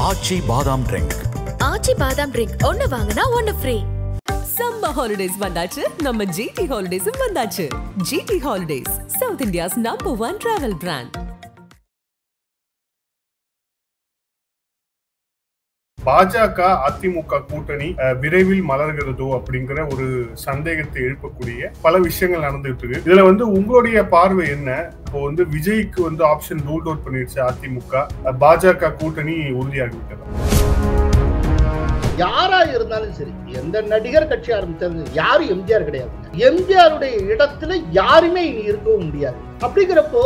ஆச்சி பாதாம் ட்ரிங்க். ஆச்சி பாதாம் ட்ரிங்க் ஒன்னு வாங்குனா ஒன்னு ஃப்ரீ. சம்மர் ஹாலிடேஸ் வந்தாச்சு, நம்ம ஜிடி ஹாலிடேஸும் வந்தாச்சு. GT Holidays, South India's number 1 travel brand. BJP AIADMK கூட்டணி விரைவில் மலர்கிறதோ அப்படிங்கிற ஒரு சந்தேகத்தை எழுப்பக்கூடிய பல விஷயங்கள் நடந்துட்டு இருக்கு. இதுல உங்களுடைய பார்வை என்ன? இப்போ விஜய்க்கு ஆப்ஷன் ரூல் அவுட் பண்ணிடுச்சு அதிமுக, பாஜக கூட்டணி உறுதியாகிவிட்டது. யாரா இருந்தாலும் சரி, எந்த நடிகர் கட்சி ஆரம்பிச்சாலும் யாரும் எம்ஜிஆர் கிடையாது. எம்ஜிஆருடைய இடத்துல யாருமே இனி இருக்கவும் முடியாது. அப்படிங்கிறப்போ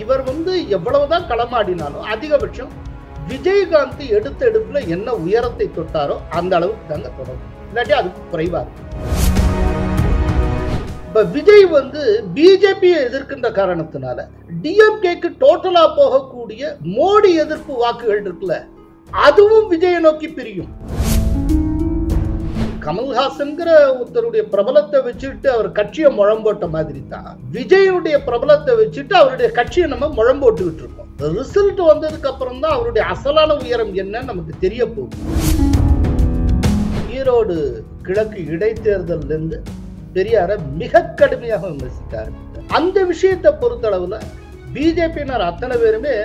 இவர் எவ்வளவுதான் களமாடினாலும் அதிகபட்சம் விஜயகாந்த் எடுத்த எடுப்புல என்ன உயரத்தை தொட்டாரோ அந்த அளவுக்கு தாங்க தொடரும், இல்லாட்டி அதுக்கு குறைவா இருக்கு. இப்ப விஜய் பிஜேபியை எதிர்க்கின்ற காரணத்தினால டிஎம்கேக்கு டோட்டலா போகக்கூடிய மோடி எதிர்ப்பு வாக்குகள் இருக்குல்ல, அதுவும் விஜயை நோக்கி பிரியும். கமல்ஹாசன்கிற ஒருத்தருடைய பிரபலத்தை வச்சுட்டு அவர் கட்சியை முழம்போட்ட மாதிரி தான் விஜயுடைய பிரபலத்தை வச்சுட்டு அவருடைய கட்சியை நம்ம முழம்போட்டுக்கிட்டு இருக்கோம். ரிசல்ட் வந்ததுக்கு அப்புறம் தான் அவருடைய அசலான உயரம் என்னன்னு நமக்கு தெரிய போகுது. ஈரோடு கிழக்கு இடைத்தேர்தல் இருந்து பெரியார மிக கடுமையாக விமர்சித்தார். அந்த விஷயத்தை பொறுத்தளவுல பிஜேபியினர் அத்தனை பேருமே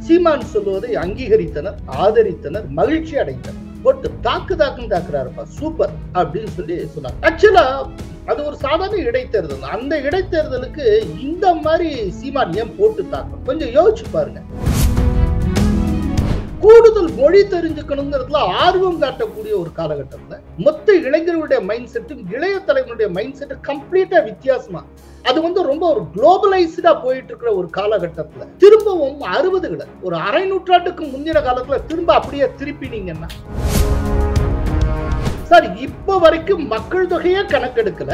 சீமான் சொல்லுவதை அங்கீகரித்தனர், ஆதரித்தனர், மகிழ்ச்சி அடைந்தனர். போட்டு தாக்குன்னு தாக்குறாருப்பா, சூப்பர் அப்படின்னு சொல்லி சொன்னாங்க. ஆக்சுவலா அது ஒரு சாதாரண இடைத்தேர்தல். அந்த இடைத்தேர்தலுக்கு இந்த மாதிரி சீமான் ஏன் போட்டு தாக்கும்? கொஞ்சம் யோசிச்சு பாருங்க. கூடுதல் மொழி தெரிஞ்சுக்கணுங்கிறதுல ஆர்வம் காட்டக்கூடிய ஒரு காலகட்டத்தில் மொத்த இளைஞர்களுடைய மைண்ட் செட்டும் இளைய தலைவனுடைய மைண்ட் செட்டு கம்ப்ளீட்டா வித்தியாசமா, அது ரொம்ப ஒரு குளோபலைஸ்டா போயிட்டு இருக்கிற ஒரு காலகட்டத்தில் திரும்பவும் 60களை ஒரு அரை நூற்றாண்டுக்கு முந்தின காலத்துல திரும்ப அப்படியே திருப்பினீங்கன்னா சார், இப்ப வரைக்கும் மக்கள் தொகையே கணக்கெடுக்கல.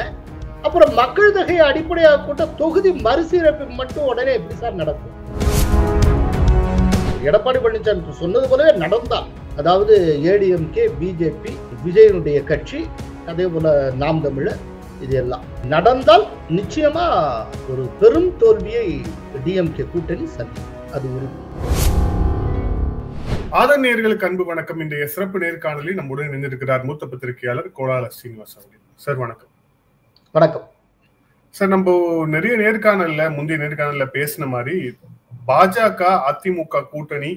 அப்புறம் மக்கள் தொகையை அடிப்படையாக கொண்ட தொகுதி மறுசீரமைப்பு மட்டும் உடனே எப்படி சார் நடக்கும்? எடப்பாடி பழனிசாமி சொன்னது போலவே நடந்தால், அதாவது ஏடிஎம்கே, பிஜேபி, விஜயனுடைய கட்சி, அதே போல நாம் தமிழர், இது எல்லாம் நடந்தால் நிச்சயமா ஒரு பெரும் தோல்வியை டிஎம்கே கூட்டணி சந்திக்கும். அது உறுதி. ஆதர் நேயர்களுக்கு அன்பு வணக்கம். இன்றைய சிறப்பு நேர்காணலில் நம்முடன் இணைந்திருக்கிறார் மூத்த பத்திரிகையாளர் கோலால ஸ்ரீனிவாஸ் அவர்கள். சார் வணக்கம். வணக்கம் சார். நம்ம நிறைய முந்தைய நேர்காணல்ல பேசின மாதிரி பாஜக அதிமுக கூட்டணி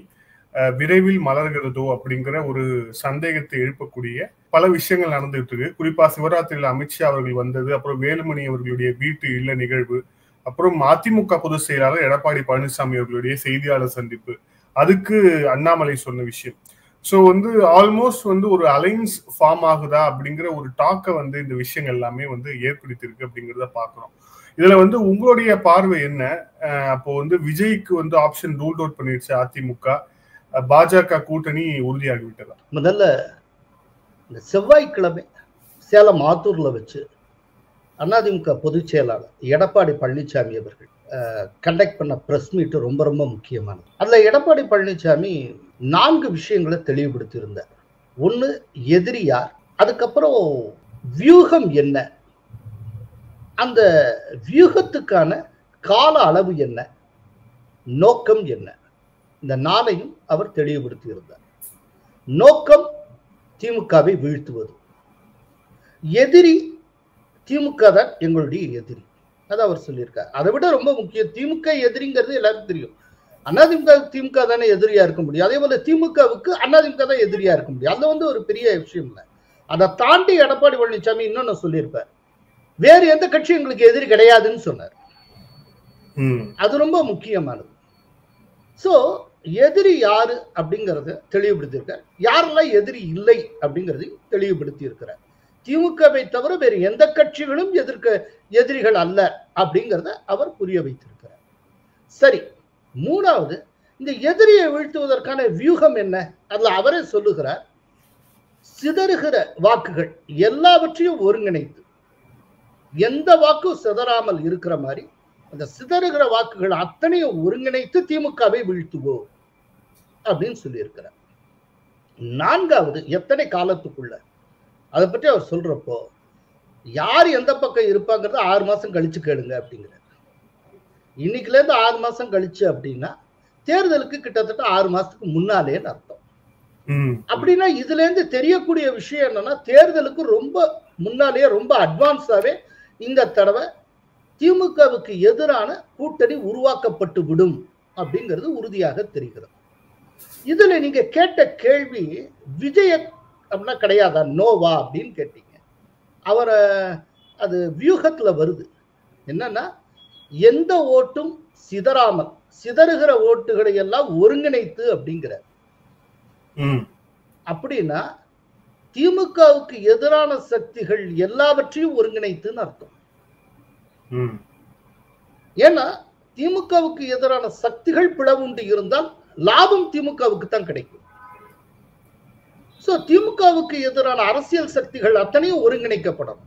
விரைவில் மலர்கிறதோ அப்படிங்கிற ஒரு சந்தேகத்தை எழுப்பக்கூடிய பல விஷயங்கள் நடந்துட்டு இருக்கு. குறிப்பா சிவராத்திரியில் அமித்ஷா அவர்கள் வந்தது, அப்புறம் வேலுமணி அவர்களுடைய வீட்டு இல்ல நிகழ்வு, அப்புறம் அதிமுக பொதுச் செயலாளர் எடப்பாடி பழனிசாமி அவர்களுடைய செய்தியாளர் சந்திப்பு, அதுக்கு அண்ணாமலை சொன்ன விஷயம். ஸோ ஆல்மோஸ்ட் ஒரு அலைன்ஸ் ஃபார்ம் ஆகுதா அப்படிங்கிற ஒரு டாக்கை இந்த விஷயங்கள் எல்லாமே ஏற்படுத்தியிருக்கு அப்படிங்கிறத பாக்குறோம். இதுல உங்களுடைய பார்வை என்ன? அப்போ விஜய்க்கு ஆப்ஷன் ரூல் அவுட் பண்ணிடுச்சு அதிமுக, பாஜக கூட்டணி உறுதியாகிவிட்டதா? முதல்ல இந்த செவ்வாய்க்கிழமை சேலம் ஆத்தூர்ல வச்சு அதிமுக பொதுச் செயலாளர் எடப்பாடி பழனிசாமி அவர்கள் கண்டக்ட் பண்ண பிரஸ் மீட் ரொம்ப ரொம்ப முக்கியமானது. அதுல எடப்பாடி பழனிசாமி 4 விஷயங்களை தெளிவுபடுத்தி இருந்தார். ஒண்ணு, எதிரி யார், அதுக்கப்புறம் வியூகம் என்ன, அந்த வியூகத்துக்கான கால அளவு என்ன, நோக்கம் என்ன, இந்த 4ஐயும் அவர் தெளிவுபடுத்தி இருந்தார். நோக்கம் திமுகவை வீழ்த்துவது, எதிரி திமுக தான் எங்களுடைய எதிரி, அதை அவர் சொல்லியிருக்கார். அதை விட ரொம்ப முக்கியம், திமுக எதிரிங்கிறது எல்லாருக்கும் தெரியும். அதிமுக திமுக தானே எதிரியா இருக்க முடியும், அதே போல திமுகவுக்கு அதிமுக தான் எதிரியா இருக்க முடியும். அது ஒரு பெரிய விஷயம் இல்லை. அதை தாண்டி எடப்பாடி பழனிசாமி இன்னொன்னு சொல்லியிருப்பார், வேறு எந்த கட்சி எங்களுக்கு எதிரி கிடையாதுன்னு சொன்னார். அது ரொம்ப முக்கியமானது. சோ எதிரி யாரு அப்படிங்கறத தெளிவுபடுத்தி இருக்கார். யாரெல்லாம் எதிரி இல்லை அப்படிங்கறதையும் தெளிவுபடுத்தி இருக்கிறார். திமுகவை தவிர வேறு எந்த கட்சிகளும் எதிரிகள் அல்ல அப்படிங்கிறத அவர் புரிய வைத்திருக்கிறார். சரி, 3வது, இந்த எதிரியை வீழ்த்துவதற்கான வியூகம் என்ன? அதுல அவரே சொல்லுகிறார், சிதறுகிற வாக்குகள் எல்லாவற்றையும் ஒருங்கிணைத்து எந்த வாக்கும் சிதறாமல் இருக்கிற மாதிரி அந்த சிதறுகிற வாக்குகள் அத்தனையும் ஒருங்கிணைத்து திமுகவை வீழ்த்துவோம் அப்படின்னு சொல்லி இருக்கிறார். 4வது, எத்தனை காலத்துக்குள்ள, அதை பற்றி அவர் சொல்றப்போ யார் எந்த பக்கம் இருப்பாங்கிறத 6 மாசம் கழிச்சு கேளுங்க அப்படிங்கிறார். இன்னைக்குல இருந்து 6 மாசம் கழிச்சு அப்படின்னா தேர்தலுக்கு கிட்டத்தட்ட 6 மாசத்துக்கு முன்னாலேன்னு அர்த்தம். அப்படின்னா இதுல இருந்து தெரியக்கூடிய விஷயம் என்னன்னா, தேர்தலுக்கு ரொம்ப முன்னாலேயே ரொம்ப அட்வான்ஸாவே இந்த தடவை திமுகவுக்கு எதிரான கூட்டணி உருவாக்கப்பட்டு விடும் அப்படிங்கிறது உறுதியாக தெரிகிறது. இதுல நீங்க கேட்ட கேள்வி விஜய அப்படின்னா கிடையாதா, நோவா அப்படின்னு கேட்டீங்க. அவரை அது வியூகத்துல வருது. என்னன்னா, எந்த ஓட்டும் சிதறாமல் சிதறுகிற ஓட்டுகளை எல்லாம் ஒருங்கிணைத்து அப்படிங்கிறார். அப்படின்னா திமுகவுக்கு எதிரான சக்திகள் எல்லாவற்றையும் ஒருங்கிணைத்துன்னு அர்த்தம். ஏன்னா திமுகவுக்கு எதிரான சக்திகள் பிளவுண்டு இருந்தால் லாபம் திமுகவுக்கு தான் கிடைக்கும். சோ திமுகவுக்கு எதிரான அரசியல் சக்திகள் அத்தனையும் ஒருங்கிணைக்கப்படும்.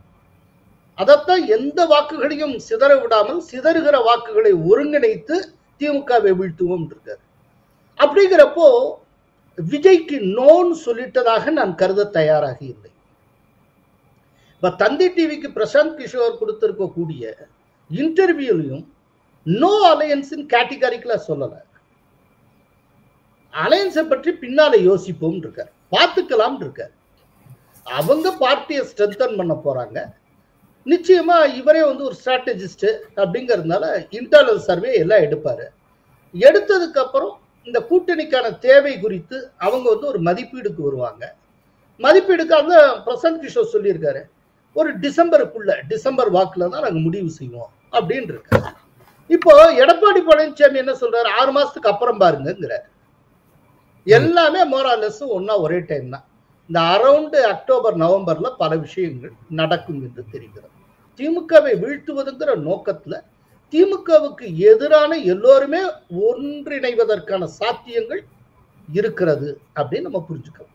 அதத்தான் எந்த வாக்குகளையும் சிதற விடாமல் சிதறுகிற வாக்குகளை ஒருங்கிணைத்து திமுகவை வீழ்த்துவோம் இருக்காரு. அப்படிங்கிறப்போ விஜய்க்கு நோன்னு சொல்லிட்டதாக நான் கருத தயாராக இல்லை. இப்ப தந்தை டிவிக்கு பிரசாந்த் கிஷோர் கொடுத்திருக்கக்கூடிய இன்டர்வியூலையும் நோ அலையன்ஸின் கேட்டகரிக்குல சொல்லல. அலையன்ஸை பற்றி பின்னால யோசிப்போம் இருக்காரு, பார்த்துக்கலாம் இருக்காரு. அவங்க பார்ட்டியை ஸ்ட்ரென்தன் பண்ண போறாங்க. நிச்சயமா இவரே வந்து ஒரு ஸ்ட்ராட்டஜிஸ்ட் அப்படிங்கிறதுனால இன்டர்னல் சர்வே எல்லாம் எடுப்பாரு. எடுத்ததுக்கு அப்புறம் இந்த கூட்டணிக்கான தேவை குறித்து அவங்க வந்து ஒரு மதிப்பீடுக்கு வருவாங்க. மதிப்பீடுக்காக பிரசாந்த் கிஷோர் சொல்லியிருக்காரு, ஒரு டிசம்பர் வாக்குல தான் நாங்க முடிவு செய்வோம் அப்படின்னு இருக்காரு. இப்போ எடப்பாடி பழனிசாமி என்ன சொல்றாரு, 6 மாசத்துக்கு அப்புறம் பாருங்கிறார். எல்லாமே மோராலெஸ் ஒன்னா ஒரே டைம் தான். இந்த அரௌண்ட் அக்டோபர் நவம்பர்ல பல விஷயங்கள் நடக்கும் என்று தெரிகிறது. திமுகவை வீழ்த்துவதுங்கிற நோக்கத்துல திமுகவுக்கு எதிரான எல்லோருமே ஒன்றிணைவதற்கான சாத்தியங்கள் இருக்கிறது அப்படின்னு நம்ம புரிஞ்சுக்கலாம்.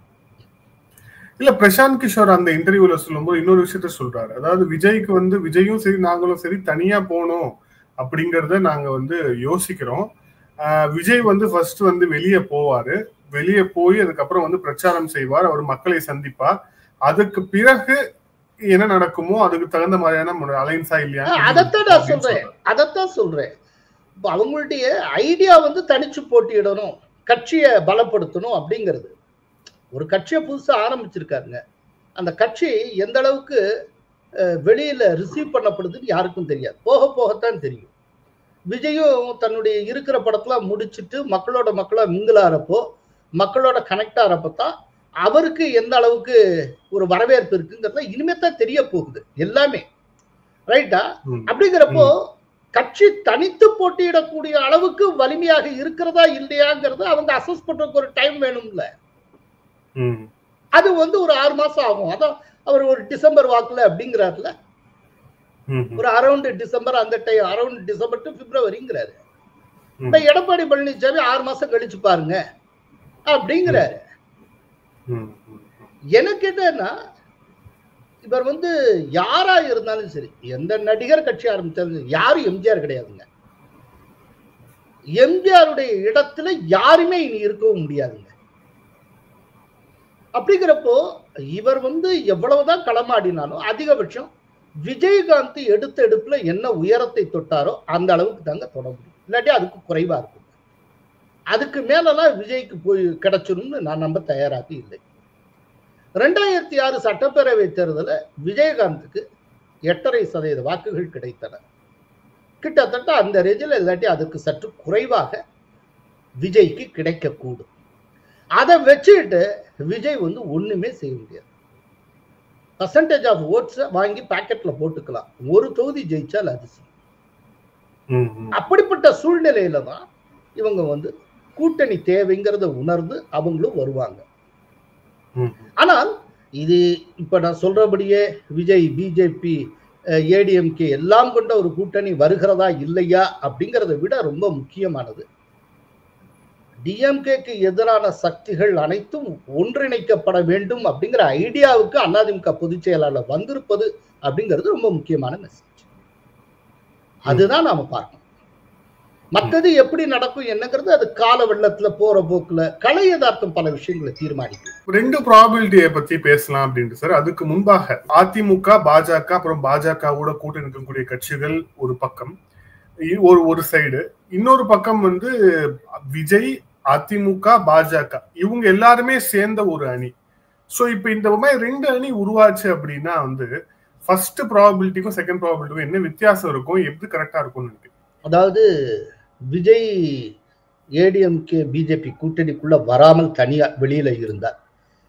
இல்ல, பிரசாந்த் கிஷோர் அந்த இன்டர்வியூல சொல்லும்போது இன்னொரு விஷயத்த சொல்றாரு. அதாவது விஜய்க்கு வந்து விஜயும் சரி நாங்களும் சரி தனியா போகணும் அப்படிங்கறத நாங்க வந்து யோசிக்கிறோம். விஜய் வந்து ஃபர்ஸ்ட் வந்து வெளியே போவாரு, வெளியே போய் அதுக்கப்புறம் வந்து பிரச்சாரம் செய்வார், அவர் மக்களை சந்திப்பார். அதுக்கு பிறகு என்ன நடக்குமோ அதுக்கு தகுந்த மாதிரியான அலைன்ஸா இல்லையா, அதத்தான் சொல்றேன். அவங்களுடைய ஐடியா வந்து தனிச்சு போட்டியிடணும், கட்சியை பலப்படுத்தணும் அப்படிங்கிறது. ஒரு கட்சியை புதுசா ஆரம்பிச்சிருக்காருங்க. அந்த கட்சி எந்த அளவுக்கு வெளியில ரிசீவ் பண்ணப்படுதுன்னு யாருக்கும் தெரியாது, போக போகத்தான் தெரியும். விஜயும் தன்னுடைய இருக்கிற படத்தெல்லாம் முடிச்சுட்டு மக்களா மிங்கிளாரப்போ, மக்களோட கனெக்ட் ஆகிறப்ப தான் அவருக்கு எந்த அளவுக்கு ஒரு வரவேற்பு இருக்குங்கிறத இனிமே தான் தெரிய போகுது எல்லாமே. ரைட்டா? அப்படிங்கிறப்போ கட்சி தனித்து போட்டியிடக்கூடிய அளவுக்கு வலிமையாக இருக்கிறதா இல்லையாங்கிறத அவங்க அசஸ் பண்றதுக்கு ஒரு டைம் வேணும்ல. அது வந்து ஒரு 6 மாசம் ஆகும். அதான் அவர் ஒரு டிசம்பர் வாக்குல அப்படிங்கிறாருல, ஒரு அரௌண்ட் டிசம்பர், அந்த டைம் அரௌண்ட் டிசம்பர் டு பிப்ரவரிங்கிறாரு. இப்ப எடப்பாடி பழனிசாமி 6 மாசம் கழிச்சு பாருங்க அப்படிங்கிறாரு. எனக்கு என்னன்னா, இவர் வந்து யாரா இருந்தாலும் சரி, எந்த நடிகர் கட்சி ஆரம்பிச்சாலும் யாரும் எம்ஜிஆர் கிடையாதுங்க. எம்ஜிஆருடைய இடத்துல யாருமே இனி இருக்கவும் முடியாதுங்க. அப்படிங்கிறப்போ இவர் வந்து எவ்வளவுதான் களமாடினாலும் அதிகபட்சம் விஜயகாந்த் எடுத்த எடுப்புல என்ன உயரத்தை தொட்டாரோ அந்த அளவுக்கு தாங்க தொட முடியும், இல்லாட்டி அதுக்கு குறைவா இருக்கும். அதுக்கு மேலலாம் விஜய்க்கு போய் கிடைச்சிரும்னு நான் நம்ப தயாராக இல்லை. 2006 சட்டப்பேரவை தேர்தலில் விஜயகாந்துக்கு 8.5% வாக்குகள் கிடைத்தன. கிட்டத்தட்ட அந்த ரேஞ்சில், இல்லாட்டி அதுக்கு சற்று குறைவாக விஜய்க்கு கிடைக்கக்கூடும். அதை வச்சுட்டு விஜய் வந்து ஒண்ணுமே செய்ய முடியாது. பர்சன்டேஜ் ஆஃப் ஓட்ஸை வாங்கி பாக்கெட்ல போட்டுக்கலாம், ஒரு தொகுதி ஜெயிச்சால் அதிசயம். அப்படிப்பட்ட சூழ்நிலையில தான் இவங்க வந்து கூட்டணி தேவைங்கிறத உணர்ந்து அவங்களும் வருவாங்க. ஆனால் இது இப்ப நான் சொல்றபடியே விஜய், பிஜேபி, ஏடிஎம்கே எல்லாம் கொண்ட ஒரு கூட்டணி வருகிறதா இல்லையா அப்படிங்கிறத விட ரொம்ப முக்கியமானது, டிஎம்கேக்கு எதிரான சக்திகள் அனைத்தும் ஒன்றிணைக்கப்பட வேண்டும் அப்படிங்கிற ஐடியாவுக்கு அதிமுக பொதுச் செயலாளர் வந்திருப்பது அப்படிங்கிறது ரொம்ப முக்கியமான மெசேஜ். அதுதான் நாம பார்க்கணும். மற்றது எப்படி நடக்கும் என்னங்கிறது அது கால வெள்ளத்துல போற போக்குல கலை யதார்த்தம் பல விஷயங்களை தீர்மானிக்கும். 2 ப்ராபபிலிட்டியை பத்தி பேசலாம் அப்படின்ட்டு சார். அதுக்கு முன்பாக அதிமுக, பாஜக, அப்புறம் பாஜகவோட கூட்டணி இருக்கக்கூடிய கட்சிகள் ஒரு பக்கம், ஒரு சைடு, இன்னொரு பக்கம் வந்து விஜய் அதிமுக, பாஜக இவங்க எல்லாருமே சேர்ந்த ஒரு அணி. சோ இப்ப இந்த மாதிரி 2 அணி உருவாச்சு அப்படின்னா வந்து ஃபர்ஸ்ட் ப்ராபபிலிட்டிக்கும் செகண்ட் ப்ராபபிலிட்டிக்கும் என்ன வித்தியாசம் இருக்கும், எப்படி கரெக்டா இருக்கும்னு நினைக்கிறேன்? அதாவது விஜய் ஏடிஎம்கே பிஜேபி கூட்டணிக்குள்ள வராமல் தனியா வெளியில இருந்தார்,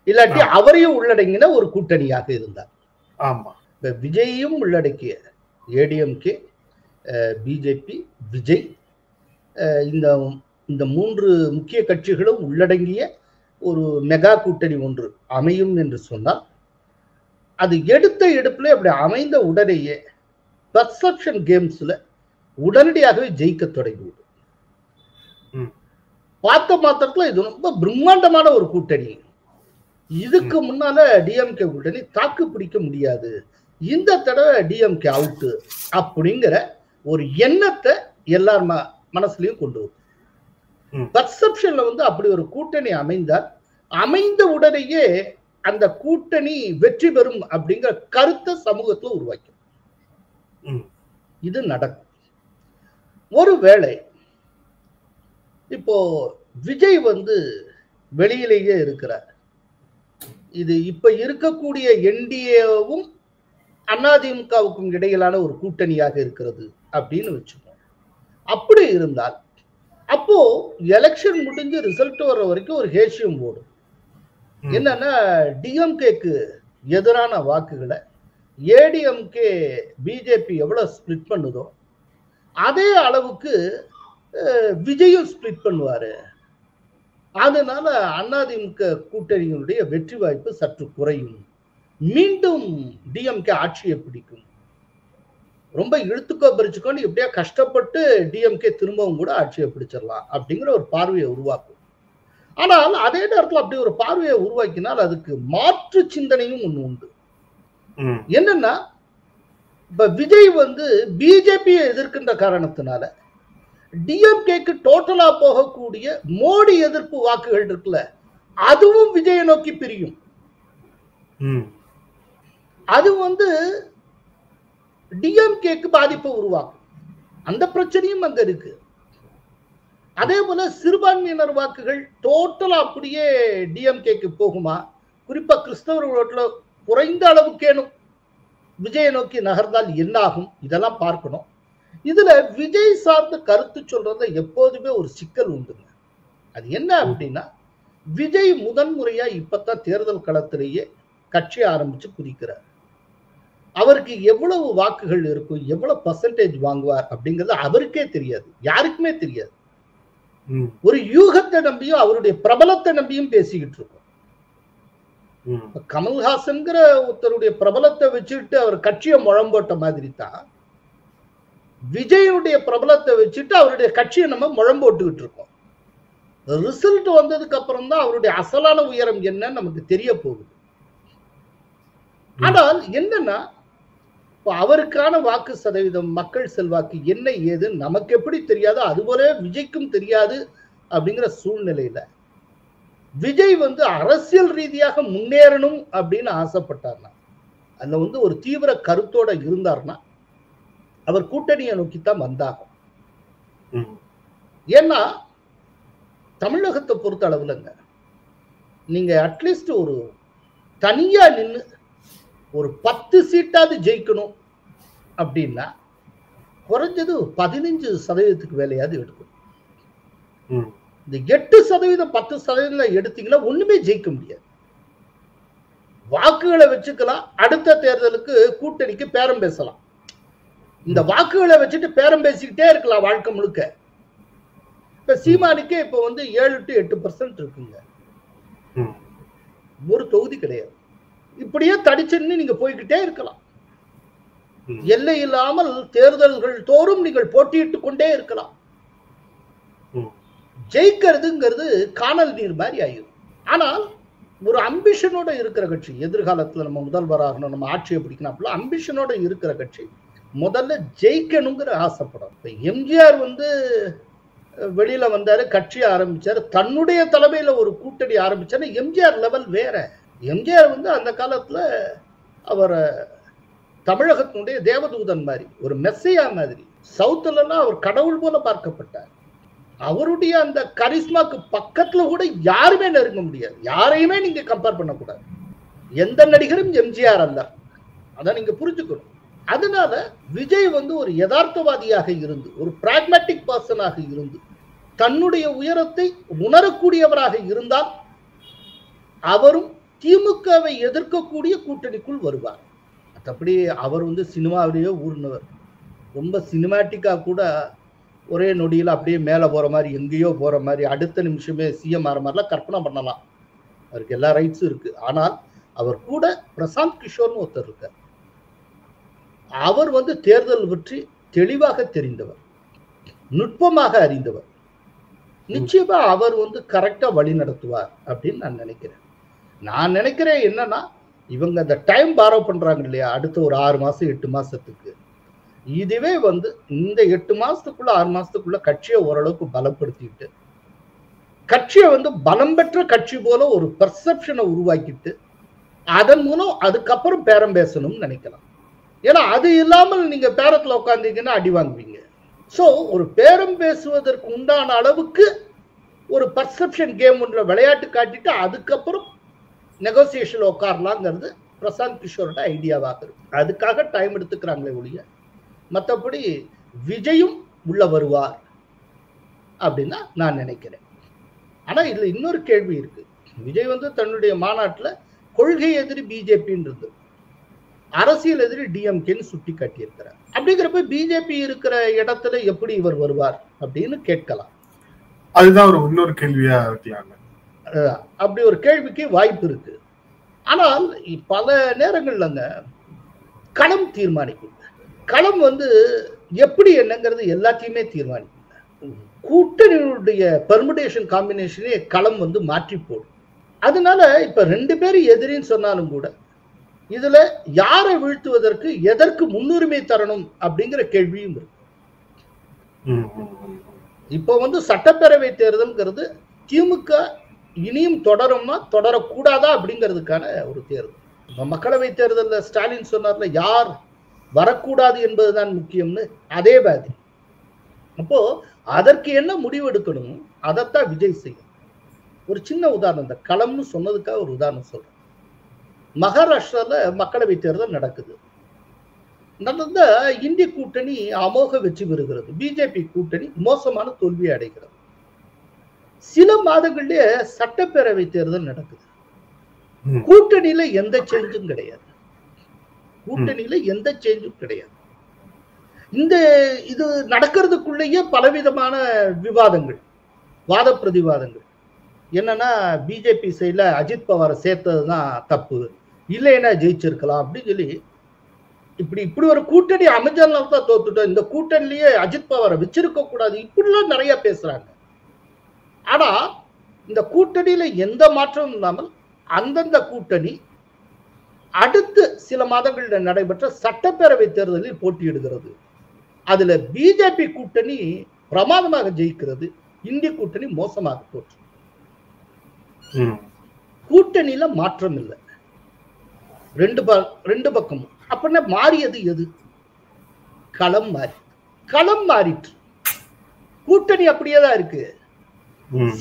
இல்லாட்டி அவரையும் உள்ளடங்கின ஒரு கூட்டணியாக இருந்தார். ஆமா, விஜயையும் உள்ளடக்கிய ஏடிஎம்கே, பிஜேபி, விஜய், இந்த இந்த 3 முக்கிய கட்சிகளும் உள்ளடங்கிய ஒரு மெகா கூட்டணி ஒன்று அமையும் என்று சொன்னால், அது எடுத்த எடுப்புல அப்படி அமைந்த உடனேயே பர்செப்ஷன் கேம்ஸ்ல உடனடியாகவே ஜெயிக்க தொடங்கிவிடும். பார்த்த மாத்திரத்துல இது ரொம்ப பிரம்மாண்டமான ஒரு கூட்டணி. இதுக்கு முன்னால டிஎம்கே கூட்டணி தாக்கு பிடிக்க முடியாது, இந்த தடவை டிஎம்கே அவுட்டு அப்படிங்கிற ஒரு எண்ணத்தை எல்லார் மனசுலயும் கொண்டு வரும். பர்செப்ஷன்ல வந்து அப்படி ஒரு கூட்டணி அமைந்தால் அமைந்த உடனேயே அந்த கூட்டணி வெற்றி பெறும் அப்படிங்கிற கருத்தை சமூகத்துல உருவாக்கும். இது நடக்கும். ஒருவேளை இப்போ விஜய் வந்து வெளியிலேயே இருக்கிறார், இது இப்ப இருக்கக்கூடிய என்டிஏவும் அதிமுகவுக்கும் இடையிலான ஒரு கூட்டணியாக இருக்கிறது அப்படின்னு வச்சுக்கோம். அப்படி இருந்தால் அப்போ எலெக்ஷன் முடிஞ்சு ரிசல்ட் வர்ற வரைக்கும் ஒரு ஹேஷியம் ஓடும். என்னன்னா, டிஎம்கேக்கு எதிரான வாக்குகளை ஏடிஎம்கே பிஜேபி எவ்வளவு ஸ்பிளிட் பண்ணுதோ அதே அளவுக்கு விஜயும் ஸ்பிளிட் பண்ணுவாரு. அதனால அதிமுக கூட்டணியினுடைய வெற்றி வாய்ப்பு சற்று குறையும், மீண்டும் டிஎம்கே ஆட்சியை பிடிக்கும். ரொம்ப இழுத்துக்கோ பறிச்சுக்கோன்னு எப்படியா கஷ்டப்பட்டு டிஎம்கே திரும்பவும் கூட ஆட்சியை பிடிச்சிடலாம் அப்படிங்கிற ஒரு பார்வையை உருவாக்கும். ஆனால் அதே நேரத்தில் அப்படி ஒரு பார்வையை உருவாக்கினால் அதுக்கு மாற்று சிந்தனையும் ஒண்ணு உண்டு. என்னன்னா, இப்ப விஜய் வந்து பிஜேபியை எதிர்க்கின்ற காரணத்தினால டிஎம்கேக்கு டோட்டலா போகக்கூடிய மோடி எதிர்ப்பு வாக்குகள் இருக்குல்ல, அதுவும் விஜயை நோக்கி பிரியும். அது வந்து டிஎம்கேக்கு பாதிப்பை உருவாக்கும். அந்த பிரச்சனையும் அங்க இருக்கு. அதே போல சிறுபான்மையினர் வாக்குகள் டோட்டலா அப்படியே டிஎம்கேக்கு போகுமா, குறிப்பா கிறிஸ்தவர் ஓட்டுல குறைந்த அளவுக்கேனும் விஜயை நோக்கி நகர்ந்தால் என்ன ஆகும், இதெல்லாம் பார்க்கணும். இதுல விஜய் சார்ந்த கருத்து சொல்றத எப்போதுமே ஒரு சிக்கல் உண்டுங்க. அது என்ன அப்படின்னா, விஜய் முதன்முறையா இப்பதான் தேர்தல் களத்திலேயே கட்சி ஆரம்பிச்சு குதிக்கிறார். அவருக்கு எவ்வளவு வாக்குகள் இருக்கும், எவ்வளவு பர்சன்டேஜ் வாங்குவார் அப்படிங்கிறது அவருக்கே தெரியாது, யாருக்குமே தெரியாது. ஒரு யூகத்தை நம்பியும் அவருடைய பிரபலத்தை நம்பியும் பேசிக்கிட்டு இருக்கோம். கமல்ஹாசன்கிற ஒருத்தருடைய பிரபலத்தை வச்சுட்டு அவர் கட்சியை முழம்போட்ட மாதிரி தான் விஜயுடைய பிரபலத்தை வச்சுட்டு அவருடைய கட்சியை நம்ம முழம்போட்டுக்கிட்டு இருக்கோம். ரிசல்ட் வந்ததுக்கு அப்புறம் தான் அவருடைய அசலான உயரம் என்னன்னு நமக்கு தெரிய போகுது. ஆனால் என்னன்னா, அவருக்கான வாக்கு சதவீதம், மக்கள் செல்வாக்கு என்ன ஏது நமக்கு எப்படி தெரியாது, அதுபோல விஜய்க்கும் தெரியாது. அப்படிங்கிற சூழ்நிலையில விஜய் வந்து அரசியல் ரீதியாக முன்னேறணும் அப்படின்னு ஆசைப்பட்டார்னா, அதுல வந்து ஒரு தீவிர கருத்தோட இருந்தார்னா அவர் கூட்டணியை நோக்கித்தான் வந்தாகும். ஏன்னா தமிழகத்தை பொறுத்த அளவுலங்க, நீங்க அட்லீஸ்ட் ஒரு தனியா நின்று ஒரு 10 சீட்டாவது ஜெயிக்கணும் அப்படின்னா குறைஞ்சது 15% வேலையாவது எடுக்கணும். இந்த 8% 10% எடுத்தீங்கன்னா ஒண்ணுமே ஜெயிக்க முடியாது. வாக்குகளை வச்சுக்கலாம், அடுத்த தேர்தலுக்கு கூட்டணிக்கு பேரம் பேசலாம். இந்த வாக்குகளை வச்சுட்டு பேரம் பேசிக்கிட்டே இருக்கலாம் வாழ்க்கை முழுக்க. இப்ப சீமானுக்கே இப்ப வந்து 7 to 8% இருக்குங்க, ஒரு தொகுதி கிடையாது. இப்படியே தடிச்சுன்னு நீங்க போய்கிட்டே இருக்கலாம். எல்லை இல்லாமல் தேர்தல்கள் தோறும் நீங்கள் போட்டியிட்டு கொண்டே இருக்கலாம். ஜெயிக்கிறதுங்கிறது காணல் நீர் மாதிரி ஆயிடும். ஆனால் ஒரு அம்பிஷனோட இருக்கிற கட்சி, எதிர்காலத்துல நம்ம முதல்வராகணும், நம்ம ஆட்சியை பிடிக்கணும், அப்படிலாம் அம்பிஷனோட இருக்கிற கட்சி முதல்ல ஜெயிக்கணுங்கிற ஆசைப்படும். இப்ப எம்ஜிஆர் வந்து வெளியில வந்தாரு, கட்சி ஆரம்பிச்சாரு, தன்னுடைய தலைமையில ஒரு கூட்டணி ஆரம்பிச்சாரு. எம்ஜிஆர் லெவல் வேற. எம்ஜிஆர் வந்து அந்த காலத்துல அவர் தமிழகத்தினுடைய தேவதூதன் மாதிரி, ஒரு மெஸ்ஸையா மாதிரி, சவுத்துல எல்லாம் அவர் கடவுள் போல பார்க்கப்பட்டார். அவருடைய அந்த கரிஸ்மாக்கு பக்கத்துல கூட யாருமே நெருங்க முடியாது. யாரையுமே நீங்க கம்பேர் பண்ணக்கூடாது. எந்த நடிகரும் எம்ஜிஆர் அல்ல, அதான் நீங்க புரிஞ்சுக்கணும். அதனால விஜய் வந்து ஒரு யதார்த்தவாதியாக இருந்து, ஒரு பிராக்மேட்டிக் பர்சனாக இருந்து, தன்னுடைய உயரத்தை உணரக்கூடியவராக இருந்தால் அவரும் திமுகவை எதிர்க்கக்கூடிய கூட்டணிக்குள் வருவார். மற்றபடி அவர் வந்து சினிமாவிலேயே ஊர்னவர். ரொம்ப சினிமாட்டிக்கா கூட ஒரே நொடியில் அப்படியே மேலே போற மாதிரி, எங்கேயோ போற மாதிரி, அடுத்த நிமிஷமே சிஎம் ஆகிற மாதிரிலாம் கற்பனை பண்ணலாம். அவருக்கு எல்லா ரைட்ஸும் இருக்கு. ஆனால் அவர் கூட பிரசாந்த் கிஷோர்னு ஒருத்தர் இருக்கார். அவர் வந்து தேர்தல் பற்றி தெளிவாக தெரிந்தவர், நுட்பமாக அறிந்தவர். நிச்சயமா அவர் வந்து கரெக்டா வழி நடத்துவார் அப்படின்னு நான் நினைக்கிறேன். நான் நினைக்கிறேன் என்னன்னா, இவங்க அந்த டைம் பாரோ பண்றாங்க இல்லையா, அடுத்த ஒரு 6 மாசம் 8 மாசத்துக்கு, இதுவே வந்து இந்த 8 மாசத்துக்குள்ள 6 மாசத்துக்குள்ள கட்சியை ஓரளவுக்கு பலப்படுத்திட்டு, கட்சியை வந்து பலம் பெற்ற கட்சி போல ஒரு பெர்செப்ஷனை உருவாக்கிட்டு, அதன் மூலம் அதுக்கப்புறம் பேரம் பேசணும்னு நினைக்கலாம். ஏன்னா அது இல்லாமல் நீங்க பேரத்துல உட்காந்தீங்கன்னா அடி வாங்குவீங்க. ஸோ ஒரு பேரம் பேசுவதற்கு உண்டான அளவுக்கு ஒரு பர்செப்ஷன் கேம் ஒன்ற விளையாட்டு காட்டிட்டு அதுக்கப்புறம் நெகோசியேஷன் உட்காரலாங்கிறது பிரசாந்த் கிஷோரோட ஐடியாவாக இருக்கு. அதுக்காக டைம் எடுத்துக்கிறாங்களே ஒழிய, மற்றபடி விஜயும் உள்ள வருவார் அப்படின்னா நான் நினைக்கிறேன். ஆனா இதுல இன்னொரு கேள்வி இருக்கு. விஜய் வந்து தன்னுடைய மாநாட்டில் கொள்கை எதிரி பிஜேபின்றது, அரசியல் எதிரி டிஎம்கேன்னு சுட்டி காட்டியிருக்கிறார். அப்படிங்கிறப்ப பிஜேபி இருக்கிற இடத்துல எப்படி இவர் வருவார் அப்படின்னு கேட்கலாம். அதுதான் ஒரு இன்னொரு கேள்வியா இருக்கலாம். அப்படி ஒரு கேள்விக்கு வாய்ப்பு இருக்கு. ஆனால் பல நேரங்கள்லங்க களம் தீர்மானிக்கும். களம் வந்து எப்படி என்னங்கிறது எல்லாத்தையுமே தீர்மானிக்கும். கூட்டணியுடைய பெர்முடேஷன் காம்பினேஷனே களம் வந்து மாற்றி போடும். அதனால இப்ப 2 பேர் எதிரின்னு சொன்னாலும் கூட இதுல யாரை வீழ்த்துவதற்கு எதற்கு முன்னுரிமை தரணும் அப்படிங்கிற கேள்வியும் இருக்கு. இப்போ வந்து சட்டப்பேரவை தேர்தல்ங்கிறது திமுக இனியும் தொடரும்னா தொடரக்கூடாதா அப்படிங்கிறதுக்கான ஒரு தேர்தல். மக்களவை தேர்தலில் ஸ்டாலின் சொன்னார்ல, யார் வரக்கூடாது என்பதுதான் முக்கியம்னு, அதே மாதிரி அப்போ அதற்கு என்ன முடிவு எடுக்கணும் அதைத்தான் விஜய் செய்யும். ஒரு சின்ன உதாரணம், இந்த களம்னு சொன்னதுக்காக ஒரு உதாரணம் சொல்றேன். மகாராஷ்டிரால மக்களவை தேர்தல் நடக்குது. நடந்த இந்திய கூட்டணி அமோக வெற்றி பெறுகிறது, பிஜேபி கூட்டணி மோசமான தோல்வி அடைகிறது. சில மாதங்களிலே சட்டப்பேரவை தேர்தல் நடக்குது. கூட்டணியில எந்த சேஞ்சும் கிடையாது. கூட்டணியில எந்த சேஞ்சும் கிடையாது. இது நடக்கிறதுக்குள்ளேயே பலவிதமான விவாதங்கள், வாத பிரதிவாதங்கள். என்னன்னா, பிஜேபி சைட்ல அஜித் பவாரை சேர்த்ததுதான் தப்பு, இல்லைன்னா ஜெயிச்சிருக்கலாம் அப்படின்னு சொல்லி இப்படி ஒரு கூட்டணி அமைச்சர்னால தான் தோத்துட்டோம், இந்த கூட்டணிலேயே அஜித் பவாரை வச்சிருக்க கூடாது, இப்படிலாம் நிறைய பேசுறாங்க. ஆனா இந்த கூட்டணியில எந்த மாற்றமும் இல்லாமல் அந்தந்த கூட்டணி அடுத்து சில மாதங்களில் நடைபெற்ற சட்டப்பேரவை தேர்தலில் போட்டியிடுகிறது. அதுல பிஜேபி கூட்டணி பிரமாதமாக ஜெயிக்கிறது, இந்திய கூட்டணி மோசமாக தோற்று. கூட்டணியில மாற்றம் இல்லை, ரெண்டு பக்கமும். அப்படின்னா மாறியது எது? களம் மாறிற்று. கூட்டணி அப்படியே தான் இருக்கு,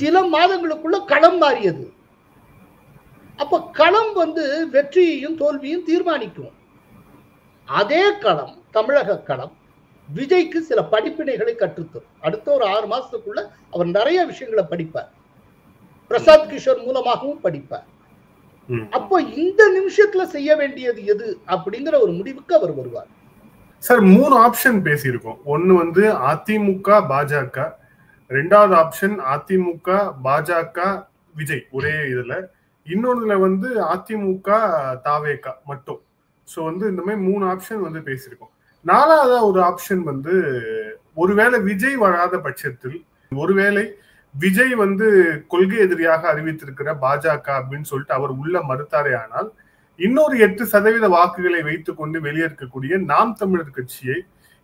சில மாதங்களுக்குள்ள களம் மாறியது. அப்ப களம் வந்து வெற்றியையும் தோல்வியும் தீர்மானிக்கும். அதே களம், தமிழக களம், விஜய்க்கு சில படிப்பினைகளை கற்றுத்தரும். அடுத்த ஒரு 6 மாசத்துக்குள்ள அவர் நிறைய விஷயங்களை படிப்பார், பிரசாந்த் கிஷோர் மூலமாகவும் படிப்பார். அப்போ இந்த நிமிஷத்துல செய்ய வேண்டியது எது அப்படிங்கிற ஒரு முடிவுக்கு அவர் வருவார். சார், 3 ஆப்ஷன் பேசியிருக்கோம். ஒன்னு வந்து அதிமுக பாஜக, 2வது ஆப்ஷன் அதிமுக பாஜக விஜய் ஒரே இதுல, இன்னொன்னுல வந்து அதிமுக தாவேகா மட்டும். ஸோ வந்து இந்த மாதிரி 3 ஆப்ஷன் வந்து பேசியிருக்கோம். 4வது ஒரு ஆப்ஷன் வந்து, ஒருவேளை விஜய் வராத பட்சத்தில், ஒருவேளை விஜய் வந்து கொள்கை எதிரியாக அறிவித்திருக்கிற பாஜக அப்படின்னு சொல்லிட்டு அவர் உள்ள மறுத்தாரே ஆனால், இன்னொரு 8% வாக்குகளை வைத்துக் கொண்டு வெளியேற்கக்கூடிய நாம் தமிழர் கட்சியை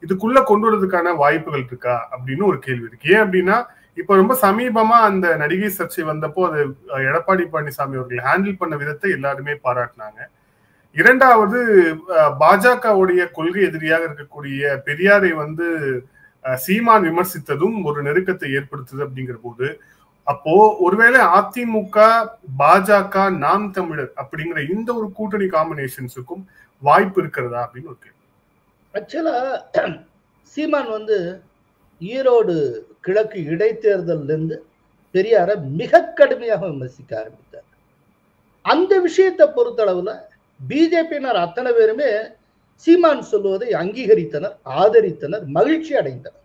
இதுக்குள்ள கொண்டு வரதுக்கான வாய்ப்புகள் இருக்கா அப்படின்னு ஒரு கேள்வி இருக்கு. ஏன் அப்படின்னா, இப்ப ரொம்ப சமீபமா அந்த நடிகை சர்ச்சை வந்தப்போ அது எடப்பாடி பழனிசாமி அவர்கள் ஹேண்டில் பண்ண விதத்தை எல்லாருமே பாராட்டினாங்க. 2வது, பாஜகவுடைய கொள்கை எதிரியாக இருக்கக்கூடிய பெரியாரை வந்து சீமான் விமர்சித்ததும் ஒரு நெருக்கத்தை ஏற்படுத்துது அப்படிங்கிற போது, அப்போ ஒருவேளை அதிமுக, பாஜக, நாம் தமிழர் அப்படிங்கிற இந்த ஒரு கூட்டணி காம்பினேஷன்ஸுக்கும் வாய்ப்பு இருக்கிறதா அப்படின்னு ஒரு கேள்வி. ஆக்சுவலா சீமான் வந்து ஈரோடு கிழக்கு இடைத்தேர்தல்ல இருந்து பெரியார மிக கடுமையாக விமர்சிக்க ஆரம்பித்தார். அந்த விஷயத்தை பொறுத்தளவுல பிஜேபியினர் அத்தனை பேருமே சீமான் சொல்லுவதை அங்கீகரித்தனர், ஆதரித்தனர், மகிழ்ச்சி அடைந்தனர்.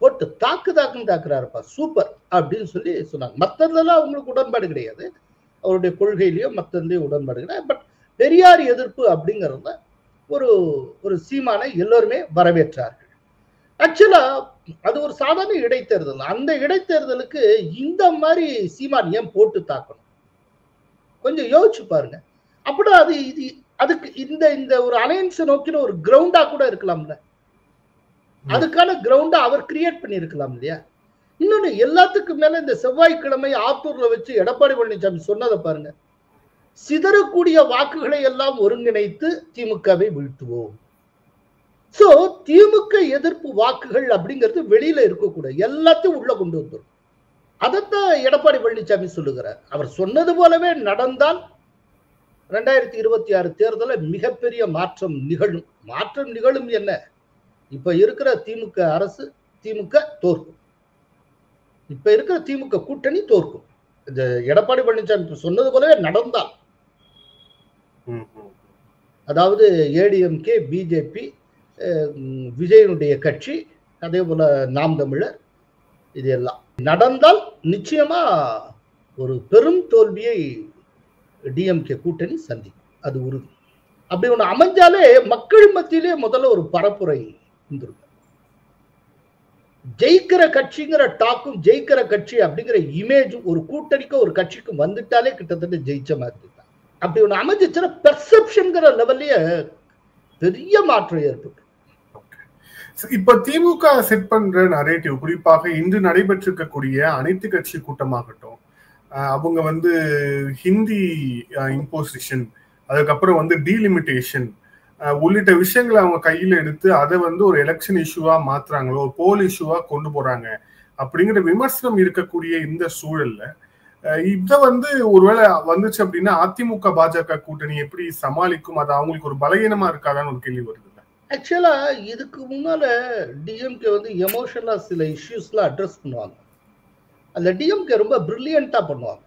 போட்டு தாக்குன்னு தாக்குறாருப்பா, சூப்பர் அப்படின்னு சொல்லி சொன்னாங்க. மற்றதுலாம் அவங்களுக்கு உடன்பாடு கிடையாது, அவருடைய கொள்கையிலயோ மற்றதுலயோ உடன்பாடு கிடையாது. பட் பெரியார் எதிர்ப்பு அப்படிங்கிறத ஒரு ஒரு சீமானை எல்லோருமே வரவேற்றார்கள். ஆக்சுவலா அது ஒரு சாதாரண இடைத்தேர்தல். அந்த இடைத்தேர்தலுக்கு இந்த மாதிரி சீமான் ஏன் போட்டு தாக்கணும்? கொஞ்சம் யோசிச்சு பாருங்க. அப்படின்னா அது இது அதுக்கு இந்த இந்த ஒரு அலையன்ஸை நோக்கின ஒரு கிரவுண்டா கூட இருக்கலாம்ல. அதுக்கான கிரவுண்டா அவர் கிரியேட் பண்ணி இருக்கலாம் இல்லையா? இன்னொன்னு எல்லாத்துக்கும் மேல இந்த செவ்வாய்க்கிழமை ஆத்தூர்ல வச்சு எடப்பாடி பழனிசாமி சொன்னதை பாருங்க, சிதறக்கூடிய வாக்குகளை எல்லாம் ஒருங்கிணைத்து திமுகவை வீழ்த்துவோம். சோ திமுக எதிர்ப்பு வாக்குகள் அப்படிங்கிறது வெளியில இருக்கக்கூடாது, எல்லாத்தையும் உள்ள கொண்டு வந்துடும். அதைத்தான் எடப்பாடி பழனிசாமி சொல்லுகிறார். அவர் சொன்னது போலவே நடந்தால் 2026 தேர்தலில் மிகப்பெரிய மாற்றம் நிகழும். மாற்றம் நிகழும் என்ன? இப்ப இருக்கிற திமுக அரசு, திமுக தோற்கும். இப்ப இருக்கிற திமுக கூட்டணி தோற்கும். இந்த எடப்பாடி பழனிசாமி சொன்னது போலவே நடந்தால், அதாவது ஏடிஎம்கே, பிஜேபி, விஜயனுடைய கட்சி, அதே போல நாம் தமிழர், இது எல்லாம் நடந்தால் நிச்சயமா ஒரு பெரும் தோல்வியை டிஎம்கே கூட்டணி சந்திக்கும், அது உறுதி. அப்படி ஒண்ணு அமைஞ்சாலே மக்கள் மத்தியிலே முதல்ல ஒரு பரப்புரை வந்துருக்கும். ஜெயிக்கிற கட்சிங்கிற டாக்கும், ஜெயிக்கிற கட்சி அப்படிங்கிற இமேஜும் ஒரு கூட்டணிக்கும் ஒரு கட்சிக்கும் வந்துட்டாலே கிட்டத்தட்ட ஜெயிச்ச மாதிரி தான். அப்படி ஒண்ணு அமைஞ்சிச்சுன்னா பெர்செப்ஷன்ங்கிற லெவல்லயே பெரிய மாற்றம் ஏற்பட்டு. இப்ப திமுக செட் பண்ற நரேட்டிவ், குறிப்பாக இன்று நடைபெற்றிருக்கக்கூடிய அனைத்து கட்சி கூட்டமாகட்டும், அவங்க வந்து ஹிந்தி இம்போசிஷன், அதுக்கப்புறம் டீலிமிட்டேஷன் உள்ளிட்ட விஷயங்களை அவங்க கையில எடுத்து அதை ஒரு எலெக்ஷன் இஷ்யூவா மாத்துறாங்களோ, போல் இஷ்யூவா கொண்டு போறாங்க அப்படிங்கிற விமர்சனம் இருக்கக்கூடிய இந்த சூழல்ல இத ஒருவேளை வந்துச்சு அப்படின்னா அதிமுக பாஜக கூட்டணி எப்படி சமாளிக்கும்? அது அவங்களுக்கு ஒரு பலகீனமா இருக்காதான்னு ஒரு கேள்வி வருது. ஆக்சுவலா இதுக்கு முன்னால டிஎம்கே எமோஷனலா சில இஷ்யூஸ்லாம் அட்ரஸ் பண்ணுவாங்க. அந்த டிஎம்கே ரொம்ப பிரில்லியண்டா பண்ணுவாங்க.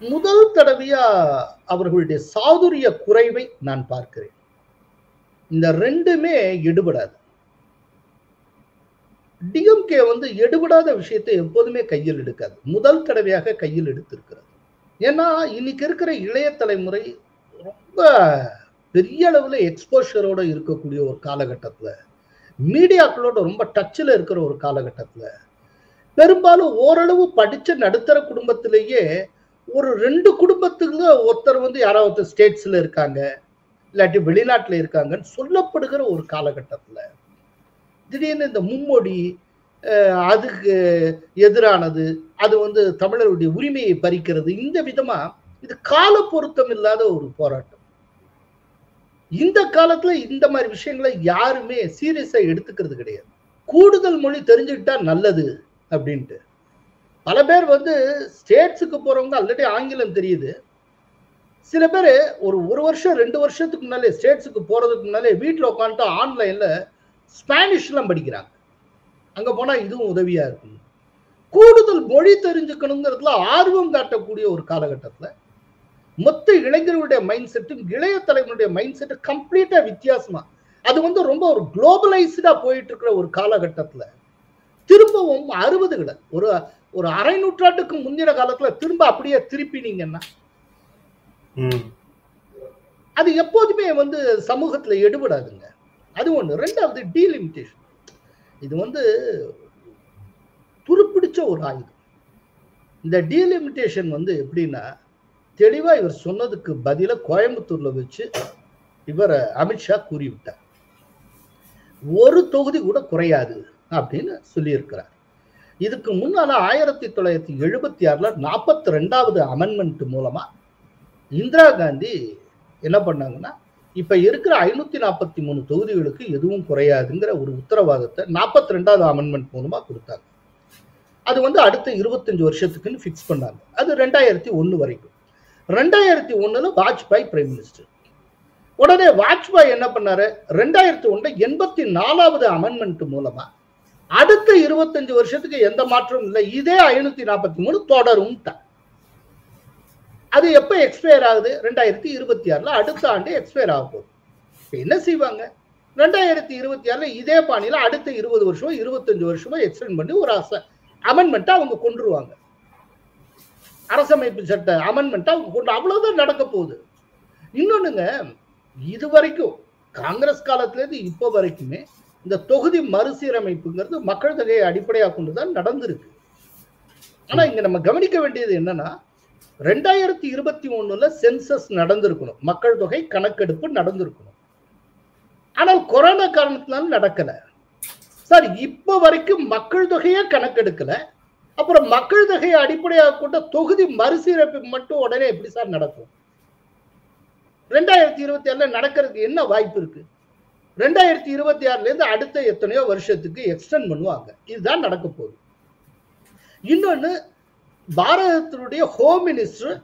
முதல் தடவையா அவர்களுடைய சாதுரிய குறைவை நான் பார்க்கிறேன். இந்த ரெண்டுமே எடுபடாது. டிஎம்கே எடுபடாத விஷயத்தை எப்போதுமே கையில் எடுக்காது. முதல் தடவையாக கையில் எடுத்திருக்கிறது. ஏன்னா இன்னைக்கு இருக்கிற இளைய தலைமுறை ரொம்ப பெரிய அளவுல எக்ஸ்போஷரோட இருக்கக்கூடிய ஒரு காலகட்டத்துல, மீடியாக்களோட ரொம்ப டச்சில் இருக்கிற ஒரு காலகட்டத்துல, பெரும்பாலும் ஓரளவு படிச்ச நடுத்தர குடும்பத்திலேயே ஒரு 2 குடும்பத்துக்கு ஒருத்தர் யாராவது ஸ்டேட்ஸ்ல இருக்காங்க, இல்லாட்டி வெளிநாட்டுல இருக்காங்கன்னு சொல்லப்படுகிற ஒரு காலகட்டத்துல திடீர்னு இந்த மும்மொழி அதுக்கு எதிரானது, அது தமிழருடைய உரிமையை பறிக்கிறது, இந்த விதமா இது கால பொருத்தம் இல்லாத ஒரு போராட்டம். இந்த காலத்துல இந்த மாதிரி விஷயங்களை யாருமே சீரியஸா எடுத்துக்கிறது கிடையாது. கூடுதல் மொழி தெரிஞ்சுக்கிட்டா நல்லது அப்படின்ட்டு பல பேர் ஸ்டேட்ஸுக்கு போறவங்க ஆல்ரெடி ஆங்கிலம் தெரியுது. சில பேர் ஒரு வருஷம் 2 வருஷத்துக்கு முன்னாலே ஸ்டேட்ஸுக்கு போறதுக்கு முன்னாலே வீட்டில் உட்காந்துட்டு ஆன்லைன்ல ஸ்பானிஷ்லாம் படிக்கிறாங்க. அங்க போனா இதுவும் உதவியா இருக்கும். கூடுதல் மொழி தெரிஞ்சுக்கணுங்கிறதுல ஆர்வம் காட்டக்கூடிய ஒரு காலகட்டத்துல மொத்த இளைஞர்களுடைய மைண்ட் செட்டும் இளைய தலைவனுடைய மைண்ட் செட்டு கம்ப்ளீட்டா வித்தியாசமா, அது ரொம்ப ஒரு குளோபலைஸ்டா போயிட்டு இருக்கிற ஒரு காலகட்டத்துல திரும்பவும் 60களை ஒரு அரை நூற்றாண்டுக்கு முந்தின காலத்துல திரும்ப அப்படியே திருப்பினீங்கன்னா அது எப்போதுமே சமூகத்துல எடுபடாதுங்க. அது ஒண்ணு. ரெண்டாவது டீலிமிட்டேஷன். இது துருப்பிடிச்ச ஒரு ஆயுதம். இந்த டீலிமிட்டேஷன் எப்படின்னா, தெளிவா இவர் சொன்னதுக்கு பதிலா கோயம்புத்தூர்ல வச்சு இவர் அமித்ஷா கூறிவிட்டார். ஒரு தொகுதி கூட குறையாது அப்படின்னு சொல்லி இருக்கிறார். இதுக்கு முன்னால 1976ல 42வது அமெண்ட்மெண்ட் மூலமா இந்திரா காந்தி என்ன பண்ணாங்கன்னா, இப்ப இருக்கிற 543 தொகுதிகளுக்கு எதுவும் குறையாதுங்கிற ஒரு உத்தரவாதத்தை 42வது அமெண்ட்மெண்ட் மூலமா கொடுத்தாங்க. அது வந்து அடுத்த 25 வருஷத்துக்குன்னு ஃபிக்ஸ் பண்ணாங்க. அது 2001 வரைக்கும். 2001 வாஜ்பாய் பிரைம் மினிஸ்டர். உடனே வாஜ்பாய் என்ன பண்ணாரு, 2001 84வது அமெண்ட்மெண்ட் மூலமா அடுத்த 25 வருஷத்துக்கு எந்த மாற்றமும் இல்லை, இதே 543 தொடரும். அது எப்ப எக்ஸ்பயர் ஆகுது, 2026 அடுத்த ஆண்டு எக்ஸ்பயர் ஆக போகுது. என்ன செய்வாங்க, 2026 இதே பாணியில அடுத்த 20 வருஷமோ 25 வருஷமோ எக்ஸ்டெண்ட் பண்ணி ஒரு அமெண்ட்மெண்ட் அவங்க கொண்டுருவாங்க. அரசமைப்பு சட்ட அமெண்ட்மெண்ட் அவங்க கொண்டு, அவ்வளவுதான் நடக்க போகுது. இன்னொன்னுங்க, இது வரைக்கும் காங்கிரஸ் காலத்துல இருந்து இப்ப வரைக்குமே இந்த தொகுதி மறுசீரமைப்புங்கிறது மக்கள் தொகையை அடிப்படையாக கொண்டுதான் நடந்திருக்கு. ஆனா இங்க நம்ம கவனிக்க வேண்டியது என்னன்னா, 2021 சென்சஸ் நடந்திருக்கணும், மக்கள் தொகை கணக்கெடுப்பு நடந்திருக்கணும். ஆனால் கொரோனா காரணத்தினால நடக்கல சார். இப்ப வரைக்கும் மக்கள் தொகையை கணக்கெடுக்கல, அப்புறம் மக்கள் தொகையை அடிப்படையாக கொண்ட தொகுதி மறுசீரமைப்பு மட்டும் உடனே எப்படி சார் நடக்கும்? 2026 நடக்கிறதுக்கு என்ன வாய்ப்பு இருக்கு? 2026 இருந்து அடுத்த எத்தனையோ வருஷத்துக்கு எக்ஸ்டெண்ட் பண்ணுவாங்க. இதுதான் நடக்க போகுது. இன்னொன்னு, பாரதத்தினுடைய ஹோம் மினிஸ்டர்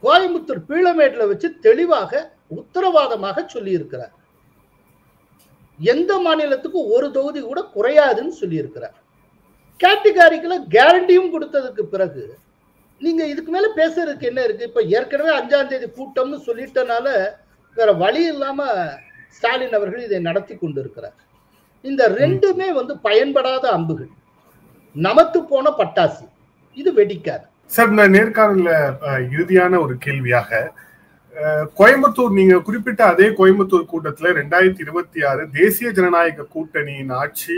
கோயம்புத்தூர் பீளமேட்ல வச்சு தெளிவாக உத்தரவாதமாக சொல்லி இருக்கிறார். எந்த மாநிலத்துக்கும் ஒரு தொகுதி கூட குறையாதுன்னு சொல்லி இருக்கிறார். கேட்டகாரிக்குள்ள கேரண்டியும் கொடுத்ததுக்கு பிறகு நீங்க இதுக்கு மேல பேசுறதுக்கு என்ன இருக்கு? இப்ப ஏற்கனவே 5ஆம் தேதி கூட்டம்னு சொல்லிட்டனால வேற வழி இல்லாம ஸ்டாலின் அவர்கள் இதை நடத்தி கொண்டிருக்கிறார். இந்த ரெண்டுமே வந்து பயன்படாத அம்புகள், நமத்து போன பட்டாசு, இது வெடிக்காது. சார், இந்த நேர்காணல இறுதியான ஒரு கேள்வியாக, கோயம்புத்தூர், நீங்க குறிப்பிட்ட அதே கோயம்புத்தூர் கூட்டத்துல 2026 தேசிய ஜனநாயக கூட்டணியின் ஆட்சி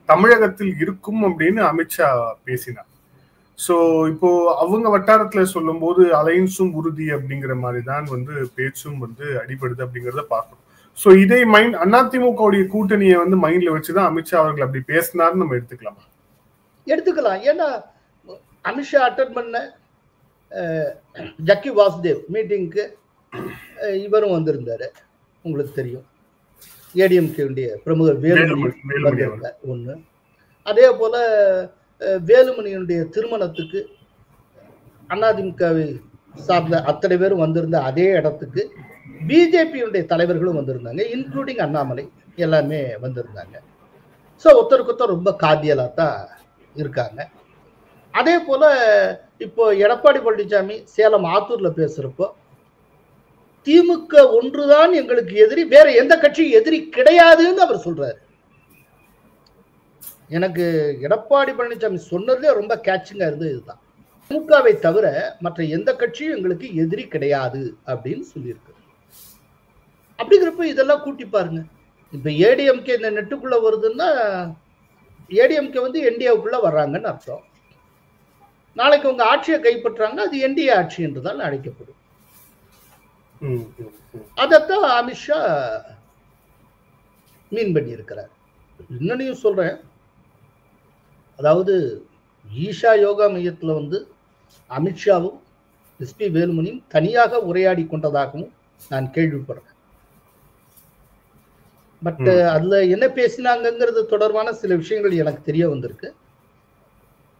தமிழகத்தில் இருக்கும் அப்படின்னு அமித்ஷா பேசினார். சோ இப்போ அவங்க வட்டாரத்துல சொல்லும் போது அலைன்ஸும் உறுதி அப்படிங்கிற மாதிரி தான் வந்து பேச்சும் வந்து அடிபடுது அப்படிங்கிறத பார்க்கணும். சோ இதை அதிமுகவுடைய கூட்டணியை வந்து மைண்ட்ல வச்சுதான் அமித்ஷா அவர்கள் அப்படி பேசினார்னு நம்ம எடுத்துக்கலாமா? எடுத்துக்கலாம். ஏன்னா அமித்ஷா அட்டன் பண்ண ஜக்கி வாசுதேவ் மீட்டிங்க்கு இவரும் வந்திருந்தாரு, உங்களுக்கு தெரியும். ஏடிஎம்கே பிரமுகர் வேலுமணி ஒண்ணு. அதே போல வேலுமணியினுடைய திருமணத்துக்கு அதிமுகவை சார்ந்த அத்தனை பேரும் வந்திருந்த அதே இடத்துக்கு பிஜேபியுடைய தலைவர்களும் வந்திருந்தாங்க, இன்க்ளூடிங் அண்ணாமலை, எல்லாருமே வந்திருந்தாங்க. ஸோ ஒருத்தருக்கு ஒருத்தர் ரொம்ப கார்டியலா தான் இருக்காங்க. அதே போல இப்போ எடப்பாடி பழனிசாமி சேலம் ஆத்தூர்ல பேசுறப்போ திமுக ஒன்றுதான் எங்களுக்கு எதிரி, வேற எந்த கட்சியும் எதிரி கிடையாதுன்னு அவர் சொல்றாரு. எனக்கு எடப்பாடி பழனிசாமி சொன்னதுல ரொம்ப கேட்சிங்கா இருந்தது இதுதான். திமுகவை தவிர மற்ற எந்த கட்சியும் எங்களுக்கு எதிரி கிடையாது அப்படின்னு சொல்லியிருக்கு. அப்படிங்கிறப்ப இதெல்லாம் கூட்டி பாருங்க. இப்ப ஏடிஎம்கே இந்த நெட்டுக்குள்ள வருதுன்னா ஏடிஎம்கே வந்து என்டிஏவுக்குள்ள வர்றாங்கன்னு அர்த்தம். நாளைக்கு உங்க ஆட்சியை கைப்பற்றாங்க, அது என்டிஏ ஆட்சி என்றுதான் அழைக்கப்படும். அதத்தான் அமித்ஷா மீன் பண்ணி இருக்கிறார். இன்னொன்னையும் சொல்றேன், அதாவது ஈஷா யோகா மையத்துல வந்து அமித்ஷாவும் எஸ்பி வேலுமணியும் தனியாக உரையாடி கொண்டதாகவும் நான் கேள்விப்படுறேன். பட் அதுல என்ன பேசினாங்கிறது தொடர்பான சில விஷயங்கள் எனக்கு தெரிய வந்திருக்கு.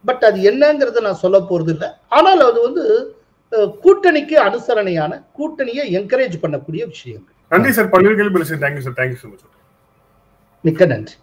பட் அது என்னங்கிறத நான் சொல்ல போறது இல்லை. ஆனால் அது வந்து கூட்டணிக்கு அனுசரணையான, கூட்டணியை என்கரேஜ் பண்ணக்கூடிய விஷயங்கள். நன்றி சார். பல்வேறு கேள்வி. Thank you sir. Thank you so much. மிக்க நன்றி.